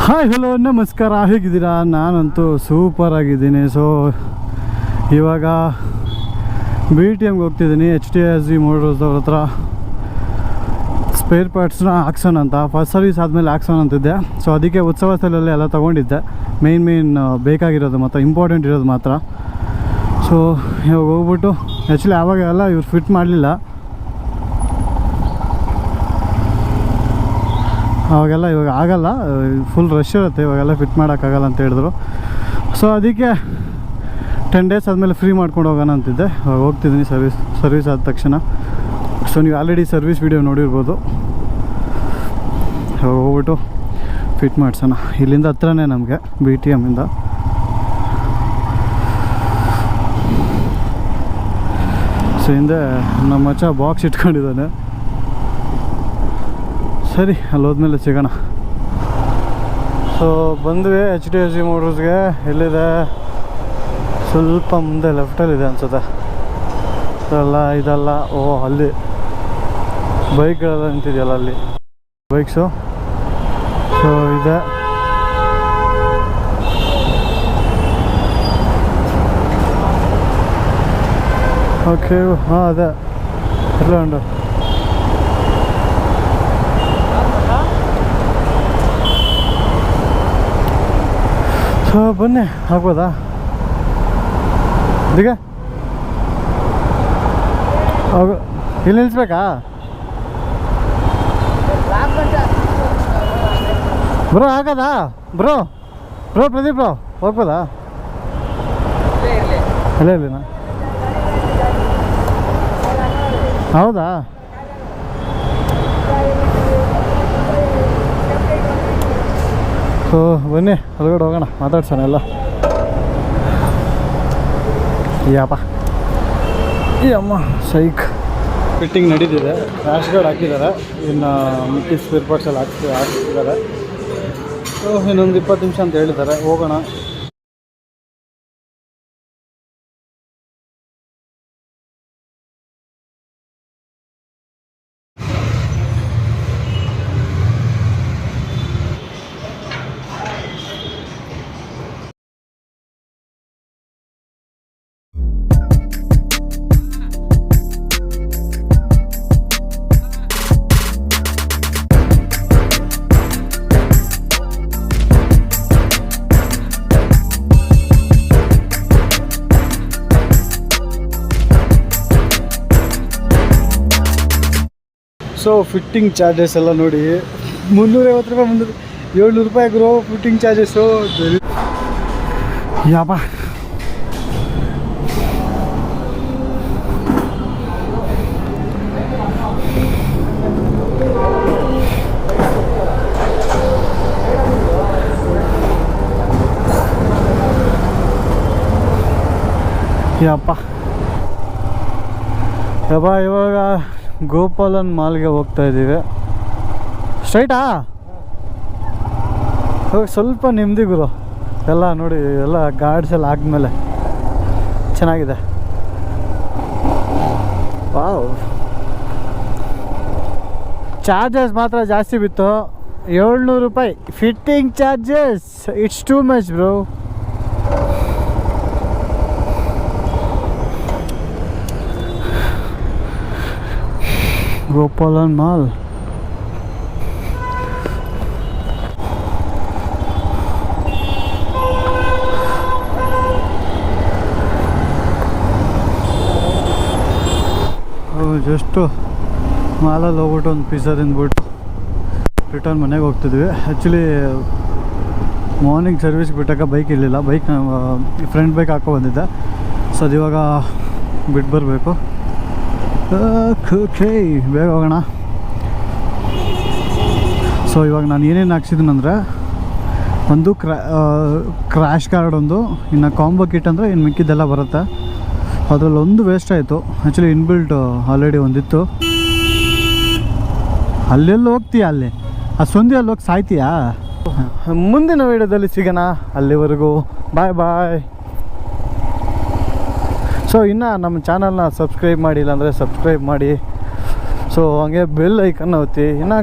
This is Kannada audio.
ಹಾಯ್ ಹಲೋ ನಮಸ್ಕಾರ, ಹೇಗಿದ್ದೀರಾ? ನಾನಂತೂ ಸೂಪರ್ ಆಗಿದ್ದೀನಿ. ಸೊ ಇವಾಗ BTMಗೆ ಹೋಗ್ತಿದ್ದೀನಿ. HTSG ಮೋಟರ್ಸ್ ಅವ್ರ ಹತ್ರ ಸ್ಪೇರ್ ಪಾರ್ಟ್ಸ್ನ ಹಾಕ್ಸೋಣ ಅಂತ. ಫಸ್ಟ್ ಸರ್ವಿಸ್ ಆದಮೇಲೆ ಹಾಕ್ಸೋಣ ಅಂತಿದ್ದೆ. ಸೊ ಅದಕ್ಕೆ ಉತ್ಸವ ಸ್ಥಳದಲ್ಲಿ ಎಲ್ಲ ತೊಗೊಂಡಿದ್ದೆ, ಮೇನ್ ಬೇಕಾಗಿರೋದು ಮಾತ್ರ, ಇಂಪಾರ್ಟೆಂಟ್ ಇರೋದು ಮಾತ್ರ. ಸೊ ಇವಾಗ ಹೋಗ್ಬಿಟ್ಟು ಆ್ಯಕ್ಚುಲಿ ಆವಾಗೆಲ್ಲ ಇವ್ರು ಫಿಟ್ ಮಾಡಲಿಲ್ಲ, ಅವಾಗೆಲ್ಲ. ಇವಾಗ ಆಗಲ್ಲ, ಫುಲ್ ರಶ್ ಇರುತ್ತೆ, ಇವಾಗೆಲ್ಲ ಫಿಟ್ ಮಾಡೋಕ್ಕಾಗಲ್ಲ ಅಂತ ಹೇಳಿದ್ರು. ಸೊ ಅದಕ್ಕೆ 10 days ಆದಮೇಲೆ ಫ್ರೀ ಮಾಡ್ಕೊಂಡು ಹೋಗೋಣ ಅಂತಿದ್ದೆ. ಇವಾಗ ಹೋಗ್ತಿದ್ದೀನಿ ಸರ್ವಿಸ್ ಆದ ತಕ್ಷಣ. ಸೊ ನೀವು ಆಲ್ರೆಡಿ ಸರ್ವಿಸ್ ವಿಡಿಯೋ ನೋಡಿರ್ಬೋದು. ಇವಾಗ ಹೋಗ್ಬಿಟ್ಟು ಫಿಟ್ ಮಾಡಿಸೋಣ. ಇಲ್ಲಿಂದ ಹತ್ರನೇ ನಮಗೆ BTMಯಿಂದ. ಸೊ ಹಿಂದೆ ನಮ್ಮ ಮಚ್ಚ ಬಾಕ್ಸ್ ಇಟ್ಕೊಂಡಿದ್ದಾನೆ. ಸರಿ, ಅಲ್ಲಿ ಹೋದ್ಮೇಲೆ ಸಿಗೋಣ. ಸೊ ಬಂದ್ವಿ HTSG ಮೋಟರ್ಸ್ಗೆ. ಎಲ್ಲಿದೆ? ಸ್ವಲ್ಪ ಮುಂದೆ ಲೆಫ್ಟಲ್ಲಿದೆ ಅನ್ಸುತ್ತೆ. ಇದಲ್ಲ. ಓ, ಅಲ್ಲಿ ಬೈಕ್ಗಳೆಲ್ಲ ನಿಂತಿದೆಯಲ್ಲ, ಅಲ್ಲಿ ಬೈಕ್ಸು. ಸೊ ಇದೆ. ಓಕೆ, ಹಾಂ ಅದೇ ಎಲ್ಲ ಉಂಟು. ಸೊ ಬನ್ನಿ, ಆಗ್ಬೋದಾ? ಇದೀಗ ಇಲ್ಲಿ ನಿಲ್ಲಿಸ್ಬೇಕಾ ಬ್ರೋ? ಆಗದಾ ಬ್ರೋ? ಪ್ರದೀಪ್ ಬ್ರೋ ಹೋಗ್ಬೋದಾ? ಇಲ್ಲಿನಾ? ಹೌದಾ? ಸೊ ಬನ್ನಿ ಒಳಗಡೆ ಹೋಗೋಣ, ಮಾತಾಡ್ಸೋಣ ಎಲ್ಲ. ಯಪ್ಪ ಈ ಅಮ್ಮ ಸೈಕ್ ಫಿಟ್ಟಿಂಗ್ ನಡೀತಿದೆ. ರ್ಯಾಶ್ ಗಾರ್ಡ್ ಹಾಕಿದ್ದಾರೆ, ಇನ್ನು ಮಿಕ್ಕಿ ಸ್ಪೇರ್ ಪಾರ್ಟ್ಸ್ ಎಲ್ಲ ಹಾಕ್ತಿದ್ದಾರೆ. ಸೊ ಇನ್ನೊಂದು 20 ನಿಮಿಷ ಅಂತ ಹೇಳಿದ್ದಾರೆ, ಹೋಗೋಣ. ಸೊ ಫಿಟ್ಟಿಂಗ್ ಚಾರ್ಜಸ್ ಎಲ್ಲ ನೋಡಿ, 350 ರೂಪಾಯಿ, 700 ರೂಪಾಯಿ ಗುರು ಫಿಟ್ಟಿಂಗ್ ಚಾರ್ಜಸ್ಸು. ಯಪ್ಪ ಇವಾಗ ಗೋಪಾಲನ್ ಮಾಲ್ಗೆ ಹೋಗ್ತಾ ಇದ್ದೀವಿ. ಸ್ಟ್ರೈಟಾ? ಸ್ವಲ್ಪ ನೆಮ್ಮದಿ ಗುರು. ಎಲ್ಲ ನೋಡಿ, ಎಲ್ಲ ಗಾರ್ಡ್ಸ್ ಎಲ್ಲ ಆದ್ಮೇಲೆ ಚೆನ್ನಾಗಿದೆ. ವಾವ್, ಚಾರ್ಜಸ್ ಮಾತ್ರ ಜಾಸ್ತಿ ಬಿತ್ತು. 700 ರೂಪಾಯಿ fitting charges. It's too much bro. Gopalan mall. Just ಮಾಲಲ್ಲಿ ಹೋಗ್ಬಿಟ್ಟು ಒಂದು ಪಿಜ್ಜಾ ತಿಂದ್ಬಿಟ್ಟು ರಿಟರ್ನ್ ಮನೆಗೆ ಹೋಗ್ತಿದ್ವಿ. ಆ್ಯಕ್ಚುಲಿ ಮಾರ್ನಿಂಗ್ ಸರ್ವಿಸ್ಗೆ ಬಿಟ್ಟಾಗ ಬೈಕ್ ಇರಲಿಲ್ಲ, ಬೈಕ್ ಫ್ರೆಂಡ್ ಬೈಕ್ ಹಾಕೋ ಬಂದಿದ್ದೆ. ಸೊ ಅದು ಇವಾಗ ಬಿಟ್ಟು ಬರಬೇಕು. ಓಕೆ, ಬೇಗ ಹೋಗೋಣ. ಸೊ ಇವಾಗ ನಾನು ಏನೇನು ಹಾಕ್ಸಿದ್ದೀನಂದರೆ, ಒಂದು ಕ್ರ್ಯಾಶ್ ಗಾರ್ಡ್, ಒಂದು ಇನ್ನು ಕಾಂಬೋ ಕಿಟ್ ಅಂದರೆ ಇನ್ನು ಮಿಕ್ಕಿದ್ದೆಲ್ಲ ಬರುತ್ತೆ. ಅದರಲ್ಲಿ ಒಂದು ವೇಸ್ಟ್ ಆಯಿತು. ಆ್ಯಕ್ಚುಲಿ ಇನ್ಬಿಲ್ಟ್ ಆಲ್ರೆಡಿ ಒಂದಿತ್ತು. ಅಲ್ಲೆಲ್ಲ ಹೋಗ್ತೀಯಾ? ಅಲ್ಲಿ ಆ ಸಂಧಿಯಲ್ಲಿ ಹೋಗಿ ಸಾಯ್ತೀಯಾ? ಮುಂದಿನ ವೀಡಿಯೋದಲ್ಲಿ ಸಿಗೋಣ. ಅಲ್ಲಿವರೆಗೂ ಬಾಯ್ ಬಾಯ್. ಸೊ ಇನ್ನು ನಮ್ಮ ಚಾನಲ್ನ ಸಬ್ಸ್ಕ್ರೈಬ್ ಮಾಡಿಲ್ಲ ಅಂದರೆ ಸಬ್ಸ್ಕ್ರೈಬ್ ಮಾಡಿ. ಸೊ ಹಂಗೆ ಬೆಲ್ ಐಕನ್ ಒತ್ತಿ. ಇನ್ನು